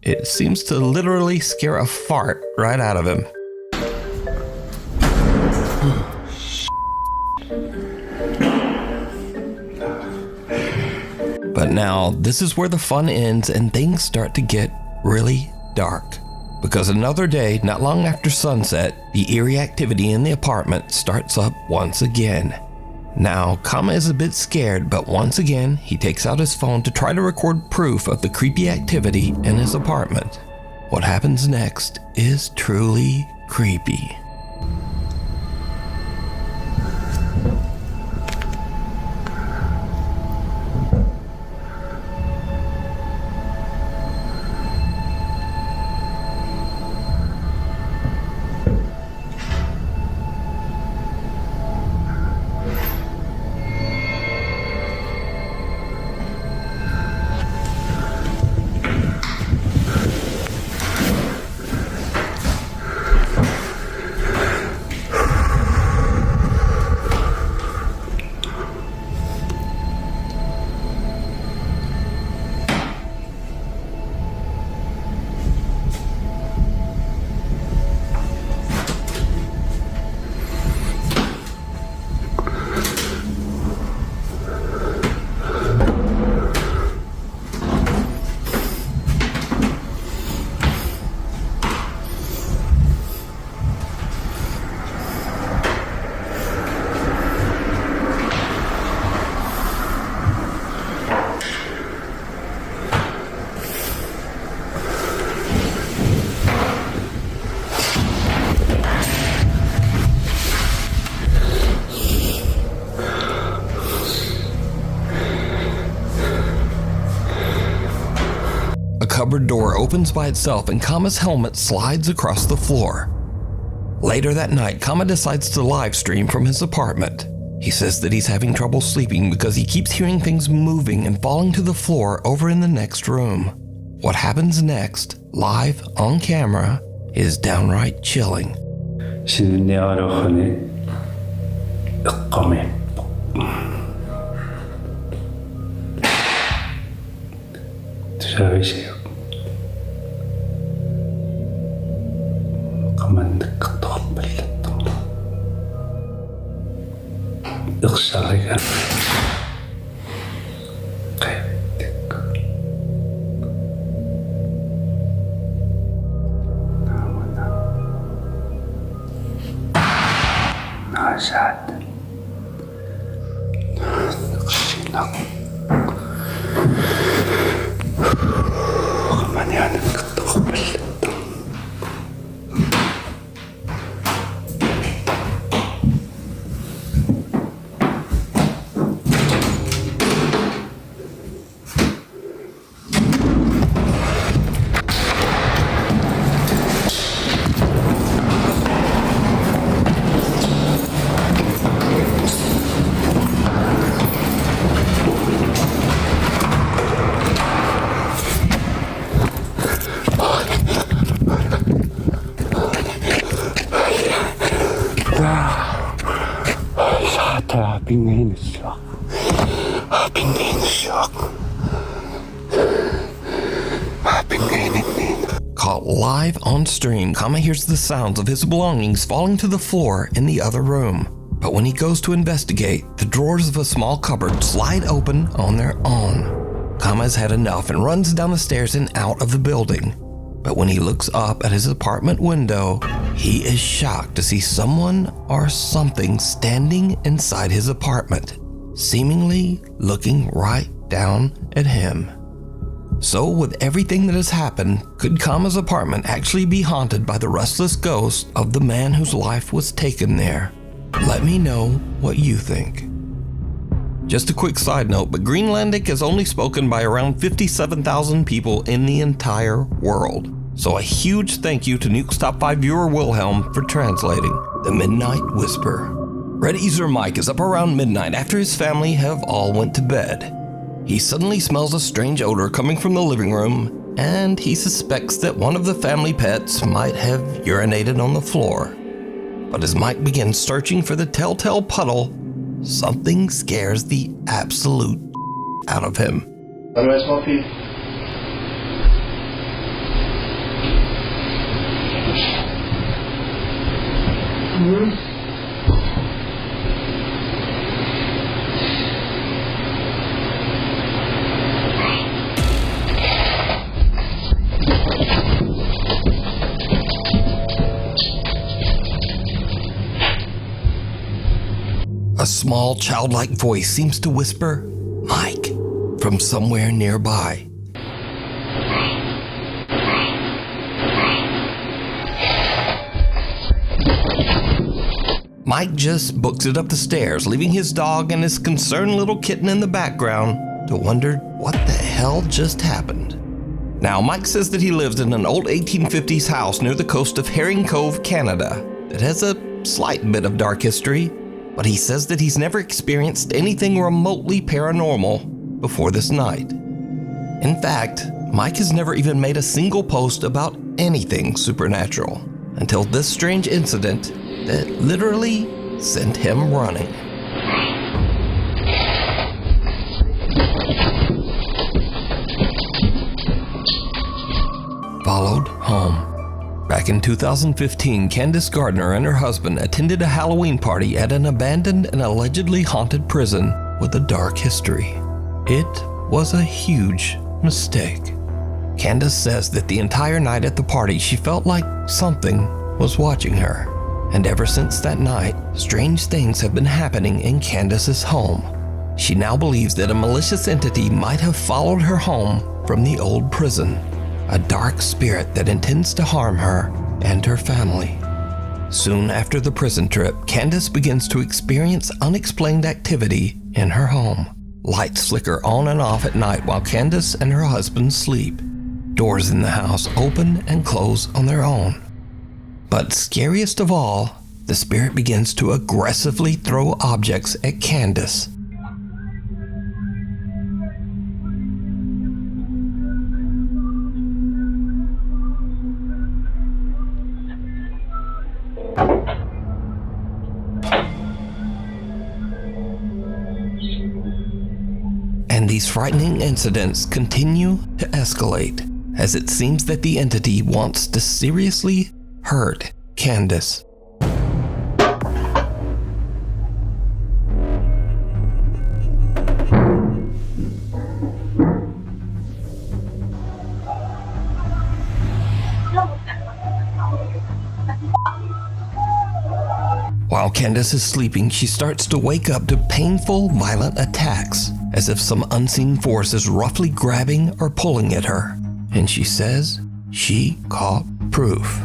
it seems to literally scare a fart right out of him. But now, this is where the fun ends and things start to get really dark. Because another day, not long after sunset, the eerie activity in the apartment starts up once again. Now, Kama is a bit scared, but once again, he takes out his phone to try to record proof of the creepy activity in his apartment. What happens next is truly creepy. cupboard door opens by itself and Kama's helmet slides across the floor. Later that night, Kama decides to live stream from his apartment. He says that he's having trouble sleeping because he keeps hearing things moving and falling to the floor over in the next room. What happens next, live on camera, is downright chilling. Caught live on stream, Kama hears the sounds of his belongings falling to the floor in the other room. But when he goes to investigate, the drawers of a small cupboard slide open on their own. Kama has had enough and runs down the stairs and out of the building. But when he looks up at his apartment window, he is shocked to see someone or something standing inside his apartment, seemingly looking right down at him. So with everything that has happened, could Kama's apartment actually be haunted by the restless ghost of the man whose life was taken there? Let me know what you think. Just a quick side note, but Greenlandic is only spoken by around 57,000 people in the entire world. So a huge thank you to Nukes Top 5 viewer Wilhelm for translating The Midnight Whisper. Red User Mike is up around midnight after his family have all went to bed. He suddenly smells a strange odor coming from the living room, and he suspects that one of the family pets might have urinated on the floor. But as Mike begins searching for the telltale puddle, something scares the absolute out of him. A small, childlike voice seems to whisper, "Mike," from somewhere nearby. Mike just books it up the stairs, leaving his dog and his concerned little kitten in the background to wonder what the hell just happened. Now, Mike says that he lives in an old 1850s house near the coast of Herring Cove, Canada, that has a slight bit of dark history. But he says that he's never experienced anything remotely paranormal before this night. In fact, Mike has never even made a single post about anything supernatural until this strange incident that literally sent him running. Followed home. Back in 2015, Candace Gardner and her husband attended a Halloween party at an abandoned and allegedly haunted prison with a dark history. It was a huge mistake. Candace says that the entire night at the party she felt like something was watching her. And ever since that night, strange things have been happening in Candace's home. She now believes that a malicious entity might have followed her home from the old prison. A dark spirit that intends to harm her and her family. Soon after the prison trip, Candace begins to experience unexplained activity in her home. Lights flicker on and off at night while Candace and her husband sleep. doors in the house open and close on their own. But scariest of all, the spirit begins to aggressively throw objects at Candace. And these frightening incidents continue to escalate, as it seems that the entity wants to seriously hurt Candace. While Candace is sleeping, she starts to wake up to painful, violent attacks, as if some unseen force is roughly grabbing or pulling at her. And she says she caught proof.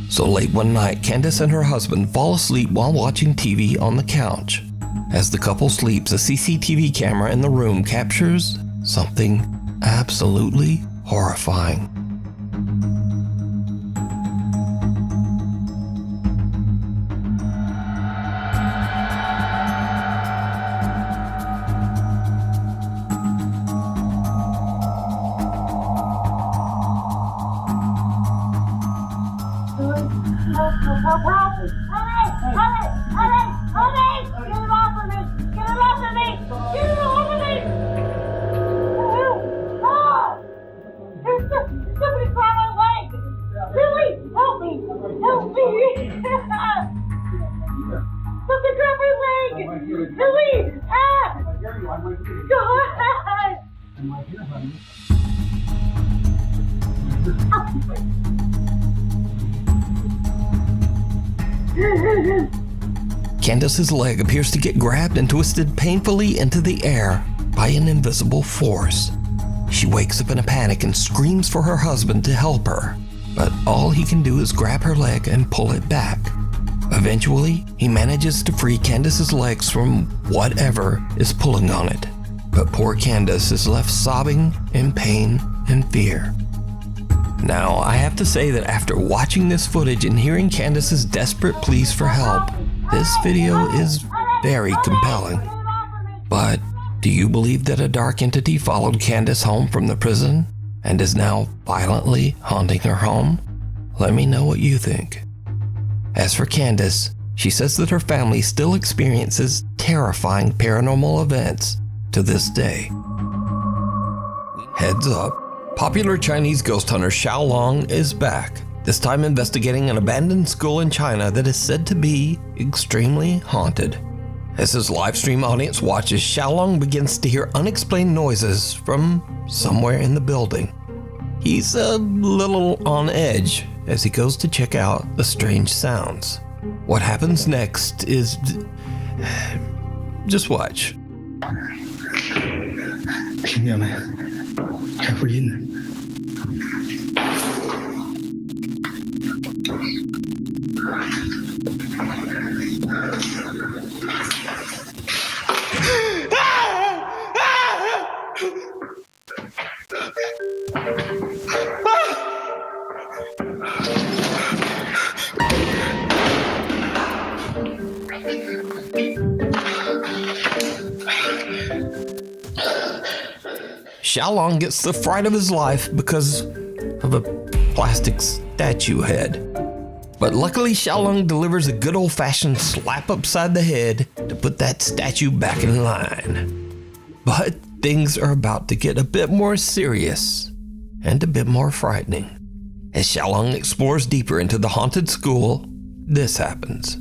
So late one night, Candace and her husband fall asleep while watching TV on the couch. As the couple sleeps, a CCTV camera in the room captures something absolutely horrifying. Candace's leg appears to get grabbed and twisted painfully into the air by an invisible force. She wakes up in a panic and screams for her husband to help her, but all he can do is grab her leg and pull it back. Eventually, he manages to free Candace's legs from whatever is pulling on it, but poor Candace is left sobbing in pain and fear. Now, I have to say that after watching this footage and hearing Candace's desperate pleas for help, this video is very compelling. But do you believe that a dark entity followed Candace home from the prison and is now violently haunting her home? Let me know what you think. As for Candace, she says that her family still experiences terrifying paranormal events to this day. Heads up, popular Chinese ghost hunter Xiaolong is back, this time investigating an abandoned school in China that is said to be extremely haunted. As his live stream audience watches, Xiaolong begins to hear unexplained noises from somewhere in the building. He's a little on edge as he goes to check out the strange sounds. What happens next is... just watch. 听见没？还回音呢。 Xiaolong gets the fright of his life because of a plastic statue head. But luckily, Xiaolong delivers a good old-fashioned slap upside the head to put that statue back in line. But things are about to get a bit more serious and a bit more frightening. As Xiaolong explores deeper into the haunted school, this happens.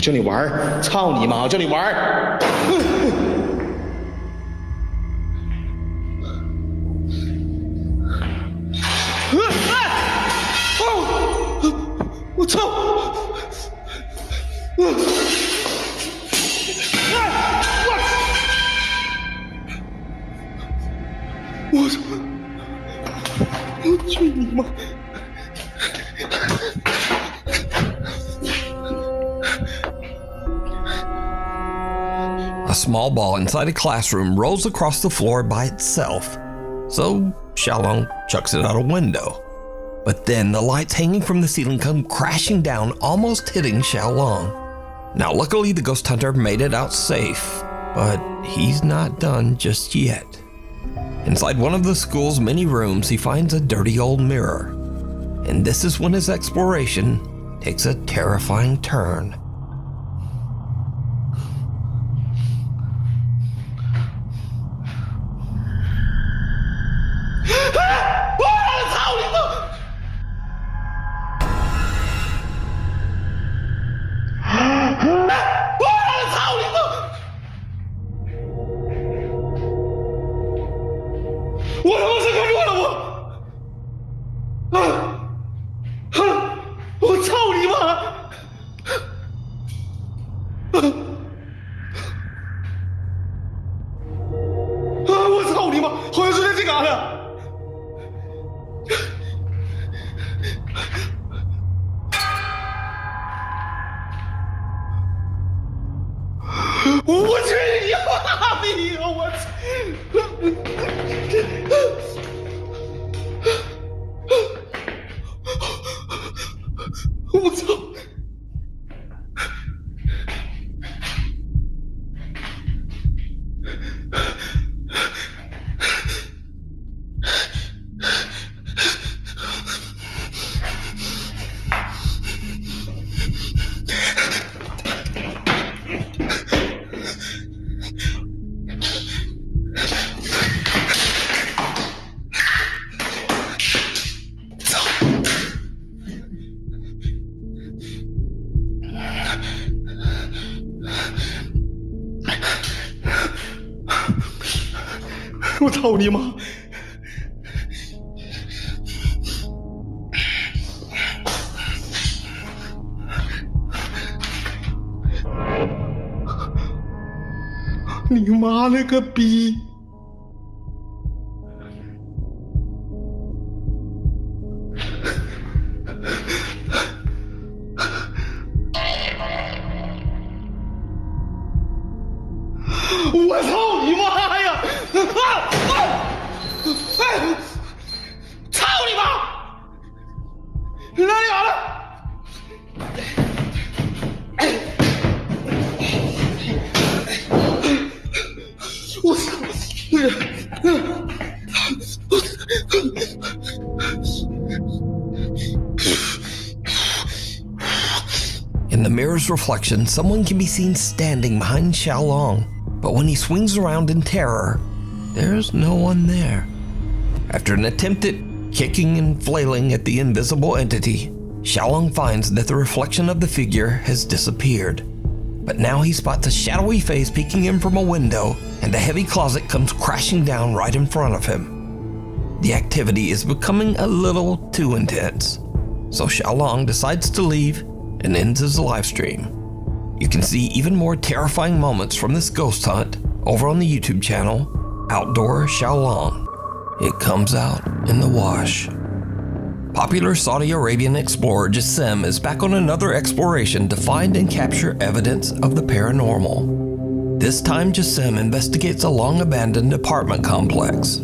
教你玩儿，操你妈！我教你玩儿。我操！我操！我去你妈！A small ball inside a classroom rolls across the floor by itself, so Xiaolong chucks it out a window. But then the lights hanging from the ceiling come crashing down, almost hitting Xiaolong. Now luckily the ghost hunter made it out safe, but he's not done just yet. Inside one of the school's many rooms, he finds a dirty old mirror. And this is when his exploration takes a terrifying turn.我操你妈！你妈了个逼！我操你妈呀！操你妈！哪里好了？我操！In the mirror's reflection, someone can be seen standing behind Xiaolong. But when he swings around in terror, there's no one there. After an attempt at kicking and flailing at the invisible entity, Xiaolong finds that the reflection of the figure has disappeared. But now he spots a shadowy face peeking in from a window, and the heavy closet comes crashing down right in front of him. The activity is becoming a little too intense, so Xiaolong decides to leave and ends his live stream. You can see even more terrifying moments from this ghost hunt over on the YouTube channel, Outdoor Xiaolong. It comes out in the wash. Popular Saudi Arabian explorer Jassim is back on another exploration to find and capture evidence of the paranormal. This time Jassim investigates a long-abandoned apartment complex.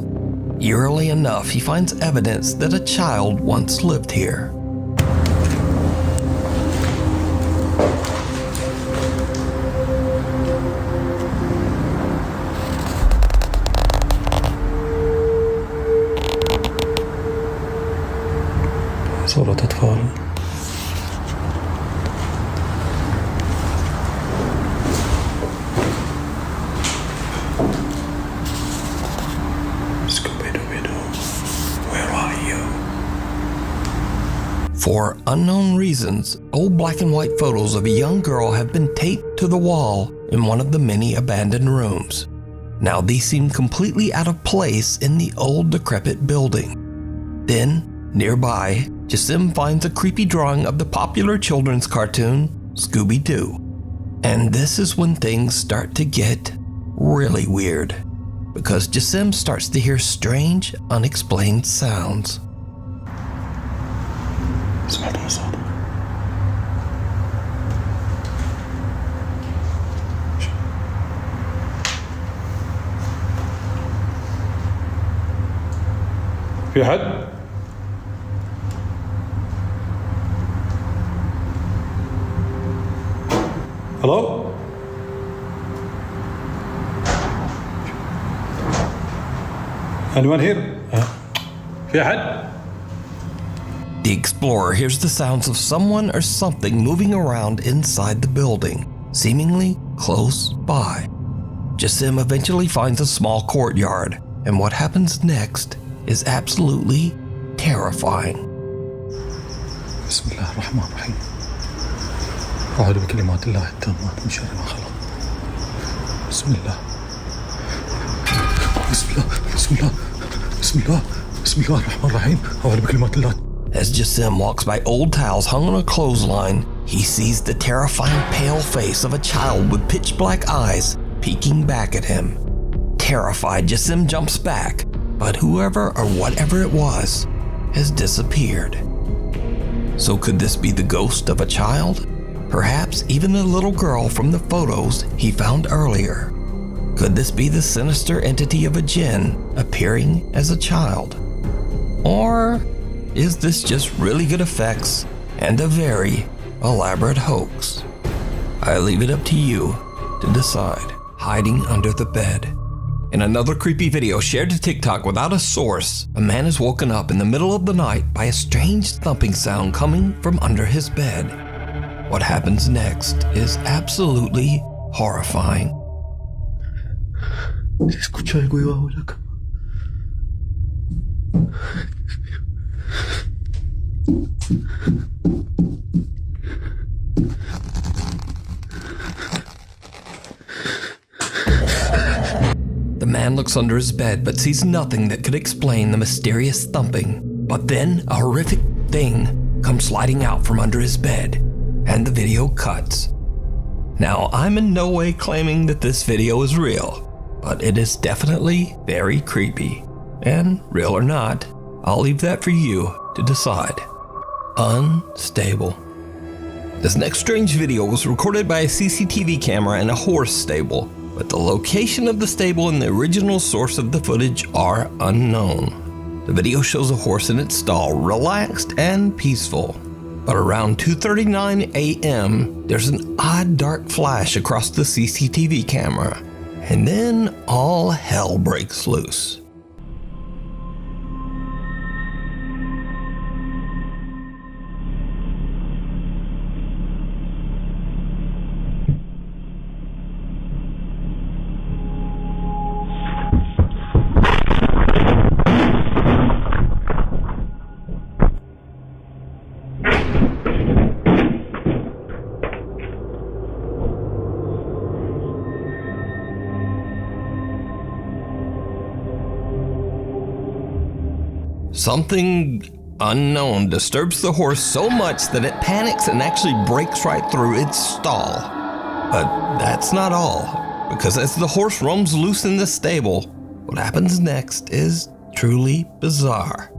Eerily enough, he finds evidence that a child once lived here. صورة أطفال. Scooby-Doo, where are you? For unknown reasons, old black and white photos of a young girl have been taped to the wall in one of the many abandoned rooms. Now these seem completely out of place in the old decrepit building. Then, nearby, Jasim finds a creepy drawing of the popular children's cartoon, Scooby-Doo. And this is when things start to get really weird, because Jasim starts to hear strange, unexplained sounds. في حد؟ Hello? Anyone here? في حد؟ The explorer hears the sounds of someone or something moving around inside the building, seemingly close by. Jasim eventually finds a small courtyard, and what happens next is absolutely terrifying. بسم الله الرحمن الرحيم. أعوذ بكلمات الله التامات من شر ما خلق. بسم الله. بسم الله. بسم الله. بسم الله. بسم الله الرحمن الرحيم. أعوذ بكلمات الله. As Jasim walks by old towels hung on a clothesline, he sees the terrifying pale face of a child with pitch black eyes peeking back at him. Terrified, Jasim jumps back, but whoever or whatever it was has disappeared. So could this be the ghost of a child? Perhaps even the little girl from the photos he found earlier. Could this be the sinister entity of a jinn appearing as a child? Or is this just really good effects and a very elaborate hoax? I leave it up to you to decide. Hiding under the bed. In another creepy video shared to TikTok without a source, a man is woken up in the middle of the night by a strange thumping sound coming from under his bed. What happens next is absolutely horrifying. Escucha algo debajo de la cama. The man looks under his bed but sees nothing that could explain the mysterious thumping. But then a horrific thing comes sliding out from under his bed, and the video cuts. Now, I'm in no way claiming that this video is real, but it is definitely very creepy. And real or not, I'll leave that for you to decide. Unstable. This next strange video was recorded by a CCTV camera in a horse stable, but the location of the stable and the original source of the footage are unknown. The video shows a horse in its stall, relaxed and peaceful. But around 2:39 a.m., there's an odd dark flash across the CCTV camera, and then all hell breaks loose. Something unknown disturbs the horse so much that it panics and actually breaks right through its stall. But that's not all, because as the horse roams loose in the stable, what happens next is truly bizarre.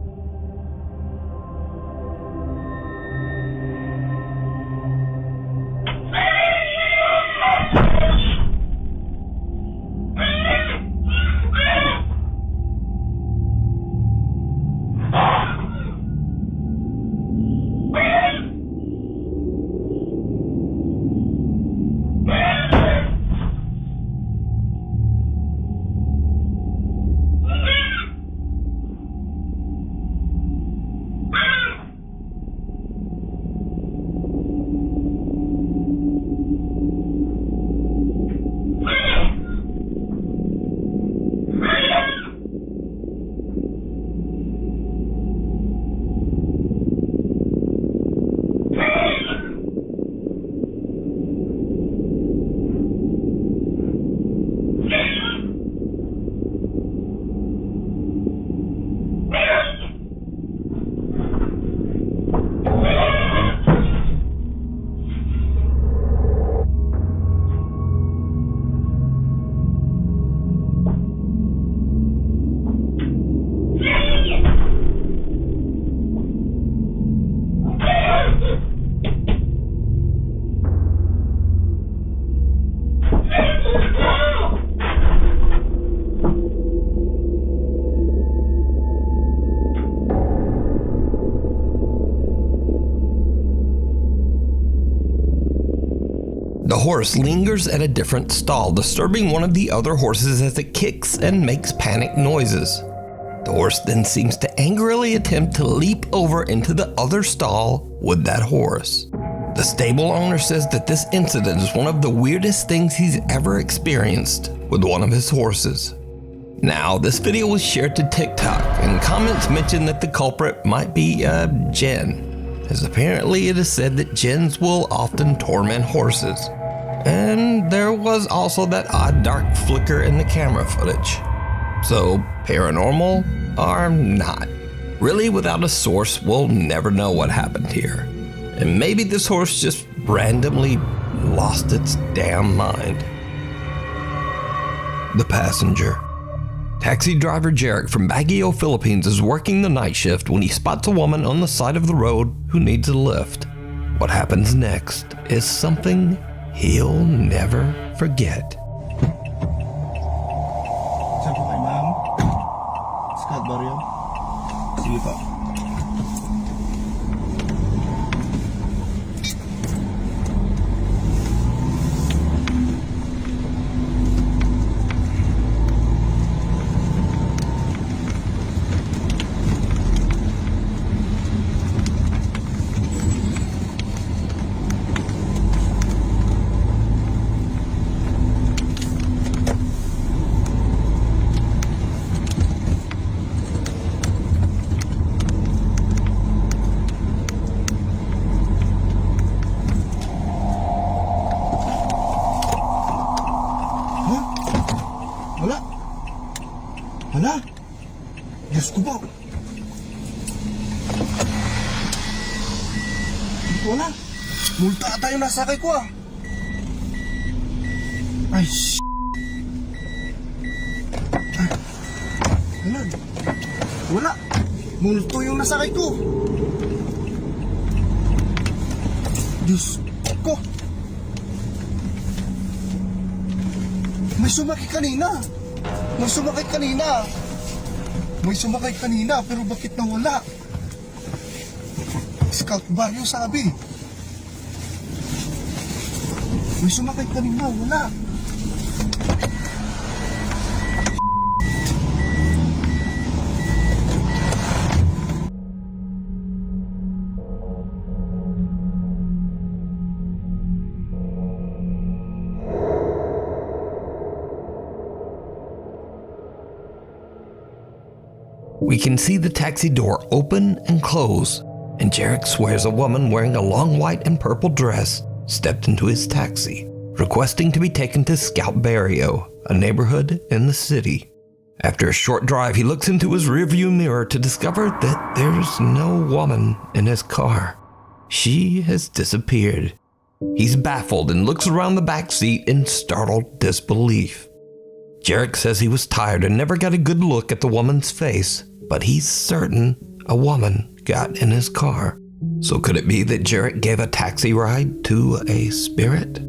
The horse lingers at a different stall, disturbing one of the other horses as it kicks and makes panic noises. The horse then seems to angrily attempt to leap over into the other stall with that horse. The stable owner says that this incident is one of the weirdest things he's ever experienced with one of his horses. Now, this video was shared to TikTok, and comments mentioned that the culprit might be Jen, as apparently it is said that Jens will often torment horses. And there was also that odd dark flicker in the camera footage. So, paranormal or not? Really, without a source, we'll never know what happened here. And maybe this horse just randomly lost its damn mind. The passenger. Taxi driver Jarek from Baguio, Philippines is working the night shift when he spots a woman on the side of the road who needs a lift. What happens next is something he'll never forget. Saan po kayo, ma'am? Scott Barrio? Sige po. Hala? Diyos ko po. Wala. Multa ata yung nasakay ko ah. Ay, Wala. Wala. Multo yung nasakay ko. Diyos ko. May sumakay kanina. May sumakay kanina, pero bakit nawala? Scout Barrio sabi. May sumakay kanina, wala. We can see the taxi door open and close, and Jarek swears a woman wearing a long white and purple dress stepped into his taxi, requesting to be taken to Scout Barrio, a neighborhood in the city. After a short drive, he looks into his rearview mirror to discover that there's no woman in his car. She has disappeared. He's baffled and looks around the back seat in startled disbelief. Jarek says he was tired and never got a good look at the woman's face, but he's certain a woman got in his car. So could it be that Jarek gave a taxi ride to a spirit?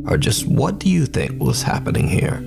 Or just what do you think was happening here?